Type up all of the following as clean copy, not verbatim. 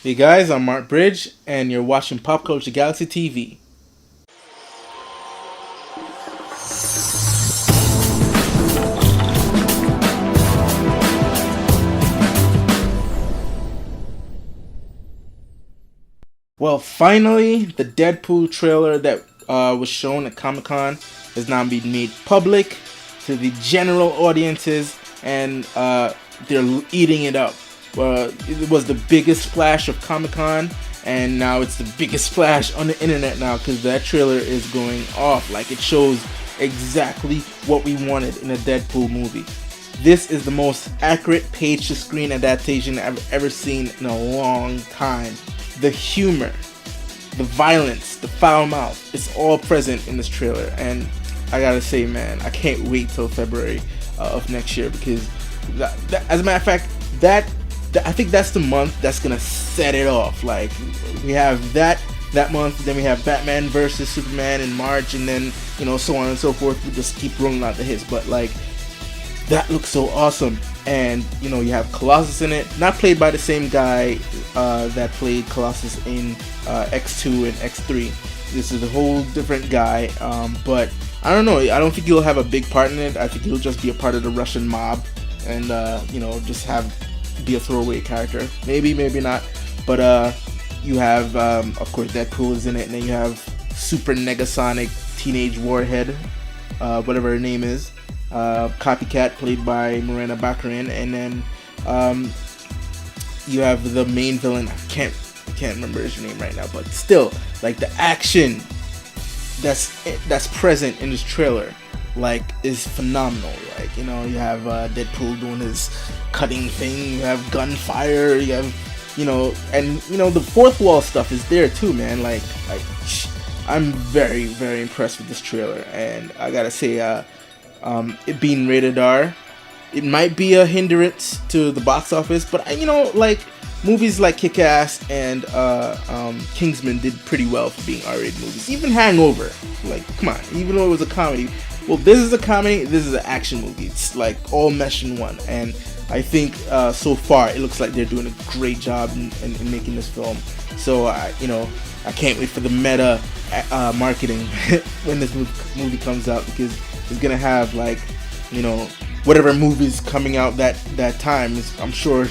Hey guys, I'm Mark Bridge, and you're watching Pop Culture Galaxy TV. Well, finally, the Deadpool trailer that was shown at Comic Con has now been made public to the general audiences, and they're eating it up. It was the biggest splash of Comic Con, and now it's the biggest splash on the internet now because that trailer is going off. Like, it shows exactly what we wanted in a Deadpool movie. This is the most accurate page to screen adaptation I've ever seen in a long time. The humor, the violence, the foul mouth, it's all present in this trailer. And I gotta say, man, I can't wait till February of next year because, as a matter of fact, I think that's the month that's gonna set it off. Like, we have that month, then we have Batman versus Superman in March, and then so on and so forth. We just keep rolling out the hits, but like, that looks so awesome. And you have Colossus in it, not played by the same guy that played Colossus in X2 and X3. This is a whole different guy, but I don't know, I don't think he'll have a big part in it. I think he'll just be a part of the Russian mob, and just be a throwaway character, maybe not. But you have of course Deadpool is in it, and then you have Super Negasonic Teenage Warhead, whatever her name is, Copycat, played by Morena Baccarin, and then you have the main villain. I can't remember his name right now, but still, like, the action that's present in this trailer, like, is phenomenal. Like, you have Deadpool doing his cutting thing, you have gunfire, you have and the fourth wall stuff is there too, man. Like I'm very, very impressed with this trailer, and I gotta say, it being rated R, it might be a hindrance to the box office, but like, movies like Kick-Ass and Kingsman did pretty well for being R-rated movies. Even Hangover, like, come on, even though it was a comedy, well, this is a comedy, this is an action movie. It's like all meshed in one, and I think so far it looks like they're doing a great job in making this film. So I can't wait for the meta marketing when this movie comes out, because it's gonna have, like, whatever movies coming out that time. I'm sure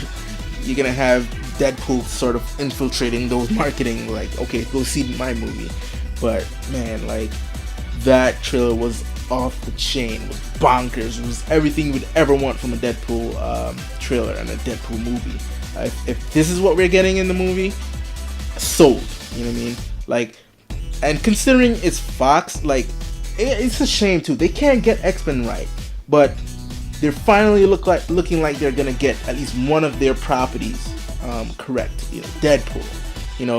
you're gonna have Deadpool sort of infiltrating those marketing, like, okay, go see my movie. But man, like, that trailer was off the chain, it was bonkers. It was everything you'd ever want from a Deadpool trailer and a Deadpool movie. If this is what we're getting in the movie, sold. You know what I mean? Like, and considering it's Fox, like, it's a shame too. They can't get X-Men right, but they're finally looking like they're gonna get at least one of their properties correct. Deadpool.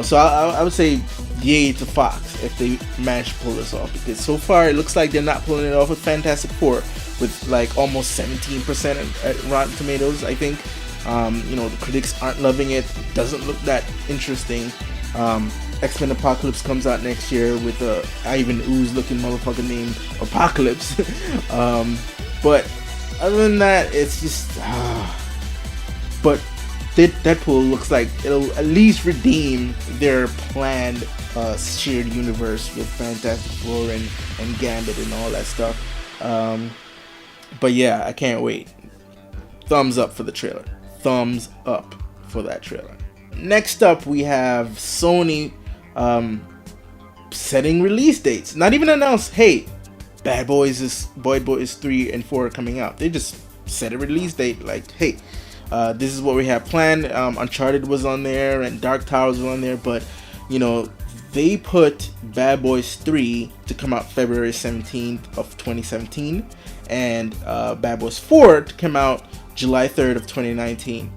So I would say yay to Fox if they manage to pull this off, because so far it looks like they're not pulling it off with Fantastic Four, with like almost 17% at Rotten Tomatoes, I think. The critics aren't loving it. It doesn't look that interesting. X-Men Apocalypse comes out next year with a Ivan Ooze looking motherfucker named Apocalypse. But other than that, it's just but Deadpool looks like it'll at least redeem their planned shared universe with Fantastic Four and Gambit and all that stuff. But yeah, I can't wait. Thumbs up for the trailer. Thumbs up for that trailer. Next up, we have Sony setting release dates. Not even announced, hey, Bad Boys 3 and 4 are coming out. They just set a release date, like, hey, this is what we have planned. Uncharted was on there and Dark Towers was on there, but they put Bad Boys 3 to come out February 17th of 2017, and Bad Boys 4 to come out July 3rd of 2019.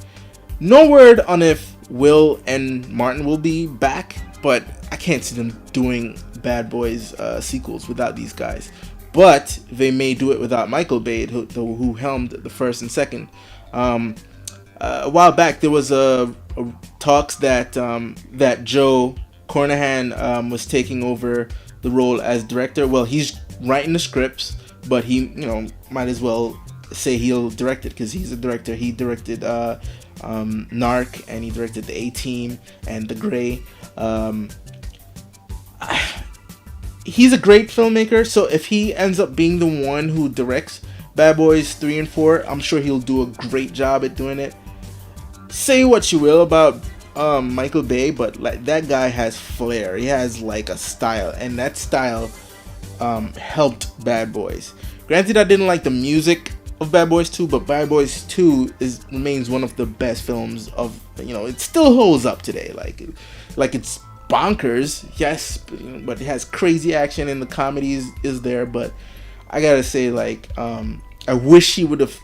No word on if Will and Martin will be back, but I can't see them doing Bad Boys sequels without these guys. But they may do it without Michael Bay, who helmed the first and second. A while back, there was a talks that Joe Carnahan was taking over the role as director. Well, he's writing the scripts, but he might as well say he'll direct it, because he's a director. He directed Narc, and he directed The A-Team and The Gray. He's a great filmmaker, so if he ends up being the one who directs Bad Boys 3 and 4, I'm sure he'll do a great job at doing it. Say what you will about Michael Bay, but like, that guy has flair. He has like a style, and that style helped Bad Boys. Granted, I didn't like the music of Bad Boys 2, but Bad Boys 2 remains one of the best films of, it still holds up today. Like it's bonkers, yes, but it has crazy action, and the comedy is there. But I gotta say, like, I wish he would have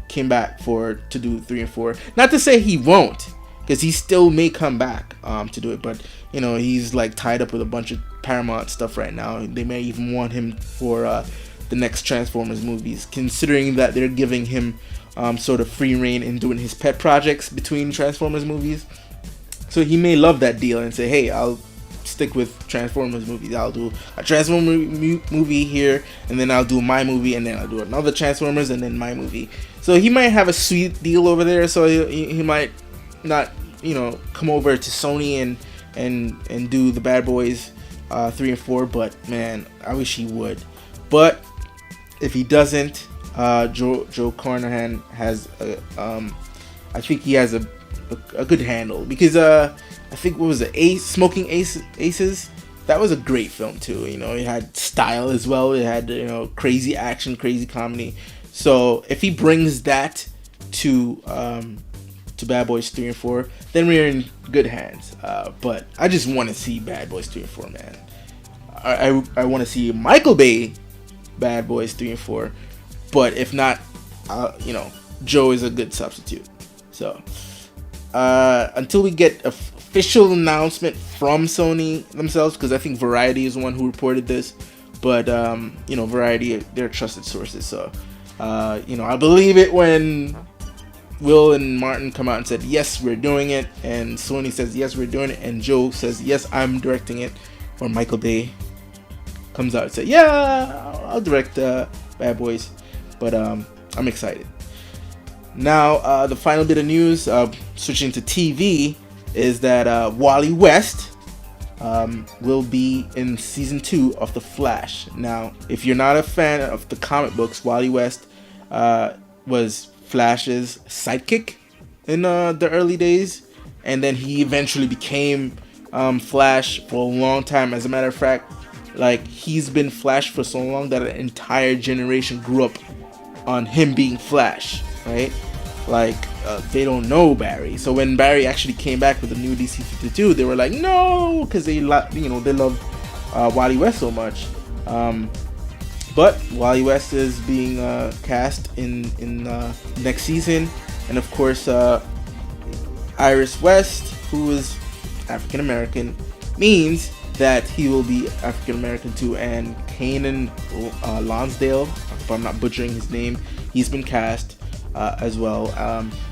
came back to do 3 and 4. Not to say he won't, because he still may come back to do it, but he's like tied up with a bunch of Paramount stuff right now. They may even want him for the next Transformers movies, considering that they're giving him sort of free reign in doing his pet projects between Transformers movies. So he may love that deal and say, hey, I'll stick with Transformers movies. I'll do a Transformers movie here, and then I'll do my movie, and then I'll do another Transformers, and then my movie. So he might have a sweet deal over there. So he might not, come over to Sony and do the Bad Boys 3 and 4. But man, I wish he would. But if he doesn't, Joe Carnahan has I think he has a good handle, because I think, what was it, Smoking Aces? That was a great film too. It had style as well. It had crazy action, crazy comedy. So if he brings that to Bad Boys 3 and 4, then we're in good hands. But I just want to see Bad Boys 3 and 4, man. I want to see Michael Bay Bad Boys 3 and 4. But if not, Joe is a good substitute. So until we get an official announcement from Sony themselves, because I think Variety is the one who reported this, but Variety, they're trusted sources, so I believe it when Will and Martin come out and said, yes, we're doing it, and Sony says, yes, we're doing it, and Joe says, yes, I'm directing it, or Michael Bay comes out and says, yeah, I'll direct Bad Boys. But I'm excited. Now, the final bit of news, switching to TV, is that Wally West will be in season 2 of The Flash. Now, if you're not a fan of the comic books, Wally West was Flash's sidekick in the early days, and then he eventually became Flash for a long time. As a matter of fact, like, he's been Flash for so long that an entire generation grew up on him being Flash, right? Like, they don't know Barry. So when Barry actually came back with the new DC 52, they were like, no, because they love Wally West so much. But Wally West is being cast in next season, and of course, Iris West, who is African American, means that he will be African American too. And Kanan Lonsdale, if I'm not butchering his name, he's been cast as well.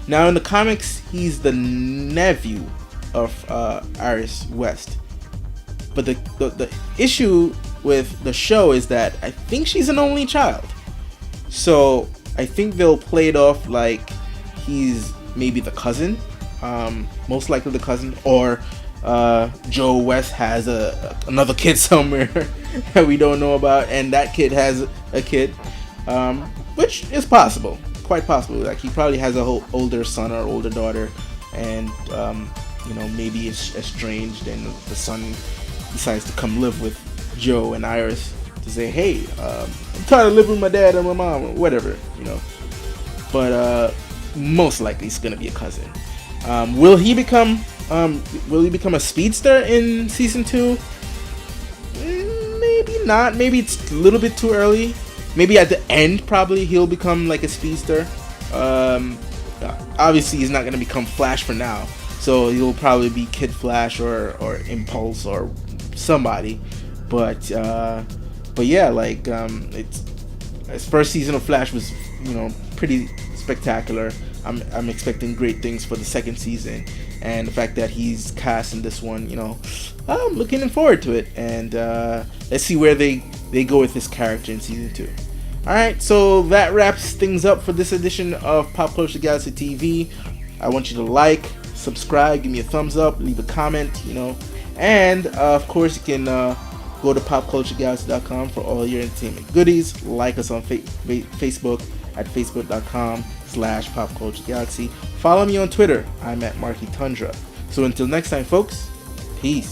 Now in the comics, he's the nephew of Iris West, but the issue with the show is that I think she's an only child, so I think they'll play it off like he's maybe the cousin, most likely the cousin, or Joe West has another kid somewhere that we don't know about, and that kid has a kid, which is possible, quite possible. Like, he probably has a whole older son or older daughter, and maybe it's estranged, and the son decides to come live with Joe and Iris to say, hey, I'm tired of living with my dad and my mom, or whatever, but most likely it's gonna be a cousin. Will he become a speedster in season 2? Maybe not. Maybe it's a little bit too early. Maybe at the end, probably he'll become like a speedster. Obviously, he's not going to become Flash for now, so he'll probably be Kid Flash or Impulse or somebody. But yeah, like, it's his first season of Flash was pretty spectacular. I'm expecting great things for the second season, and the fact that he's cast in this one, I'm looking forward to it. And let's see where they go with this character in season 2. Alright, so that wraps things up for this edition of Pop Culture Galaxy TV. I want you to like, subscribe, give me a thumbs up, leave a comment, and of course you can go to popculturegalaxy.com for all your entertainment goodies. Like us on Facebook at facebook.com/popculturegalaxy. Follow me on Twitter. I'm at Marky Tundra. So until next time, folks, peace.